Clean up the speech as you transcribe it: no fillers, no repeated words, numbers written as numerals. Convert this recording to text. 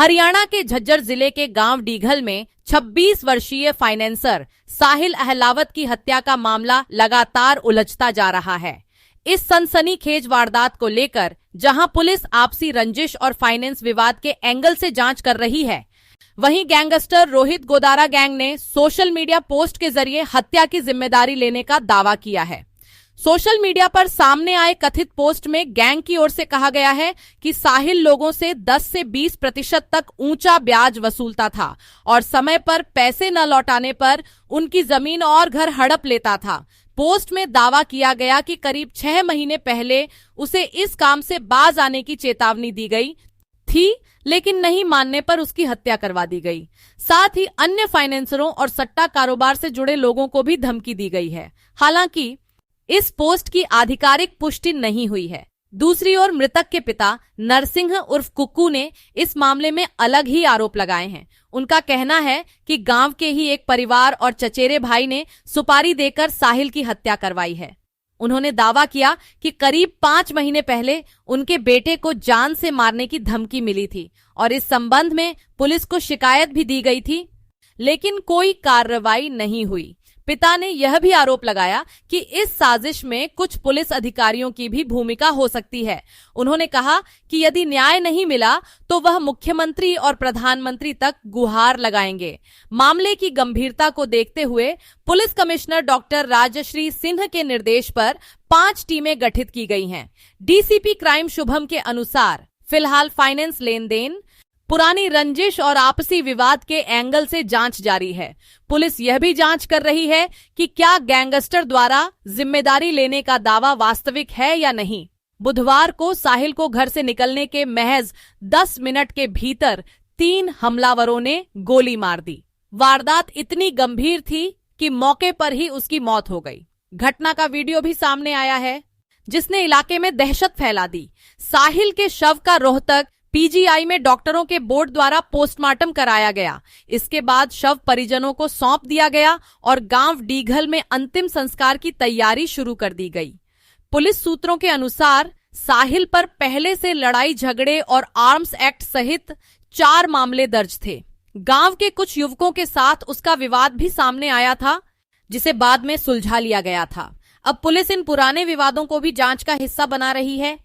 हरियाणा के झज्जर जिले के गांव डीघल में 26 वर्षीय फाइनेंसर साहिल अहलावत की हत्या का मामला लगातार उलझता जा रहा है। इस सनसनीखेज वारदात को लेकर जहां पुलिस आपसी रंजिश और फाइनेंस विवाद के एंगल से जांच कर रही है, वहीं गैंगस्टर रोहित गोदारा गैंग ने सोशल मीडिया पोस्ट के जरिए हत्या की जिम्मेदारी लेने का दावा किया है। सोशल मीडिया पर सामने आए कथित पोस्ट में गैंग की ओर से कहा गया है कि साहिल लोगों से 10 से 20% तक ऊंचा ब्याज वसूलता था और समय पर पैसे न लौटाने पर उनकी जमीन और घर हड़प लेता था। पोस्ट में दावा किया गया कि करीब 6 महीने पहले उसे इस काम से बाज आने की चेतावनी दी गई थी, लेकिन नहीं मानने पर उसकी हत्या करवा दी गई। साथ ही अन्य फाइनेंसरों और सट्टा कारोबार से जुड़े लोगों को भी धमकी दी गई है। हालांकि इस पोस्ट की आधिकारिक पुष्टि नहीं हुई है। दूसरी ओर मृतक के पिता नरसिंह उर्फ कुक्कू ने इस मामले में अलग ही आरोप लगाए हैं। उनका कहना है कि गांव के ही एक परिवार और चचेरे भाई ने सुपारी देकर साहिल की हत्या करवाई है। उन्होंने दावा किया कि करीब 5 महीने पहले उनके बेटे को जान से मारने की धमकी मिली थी और इस संबंध में पुलिस को शिकायत भी दी गई थी, लेकिन कोई कार्रवाई नहीं हुई। पिता ने यह भी आरोप लगाया कि इस साजिश में कुछ पुलिस अधिकारियों की भी भूमिका हो सकती है। उन्होंने कहा कि यदि न्याय नहीं मिला तो वह मुख्यमंत्री और प्रधानमंत्री तक गुहार लगाएंगे। मामले की गंभीरता को देखते हुए police commissioner doctor Rajshree Singh के निर्देश पर 5 टीमें गठित की गई हैं। डीसीपी क्राइम शुभम के अनुसार फिलहाल फाइनेंस लेन देन, पुरानी रंजिश और आपसी विवाद के एंगल से जांच जारी है। पुलिस यह भी जांच कर रही है कि क्या गैंगस्टर द्वारा जिम्मेदारी लेने का दावा वास्तविक है या नहीं। बुधवार को साहिल को घर से निकलने के महज 10 मिनट के भीतर 3 हमलावरों ने गोली मार दी। वारदात इतनी गंभीर थी कि मौके पर ही उसकी मौत हो गई। घटना का वीडियो भी सामने आया है, जिसने इलाके में दहशत फैला दी। साहिल के शव का रोहतक पीजीआई में डॉक्टरों के बोर्ड द्वारा पोस्टमार्टम कराया गया। इसके बाद शव परिजनों को सौंप दिया गया और गांव डीघल में अंतिम संस्कार की तैयारी शुरू कर दी गई। पुलिस सूत्रों के अनुसार साहिल पर पहले से लड़ाई झगड़े और आर्म्स एक्ट सहित 4 मामले दर्ज थे। गांव के कुछ युवकों के साथ उसका विवाद भी सामने आया था, जिसे बाद में सुलझा लिया गया था। अब पुलिस इन पुराने विवादों को भी जांच का हिस्सा बना रही है।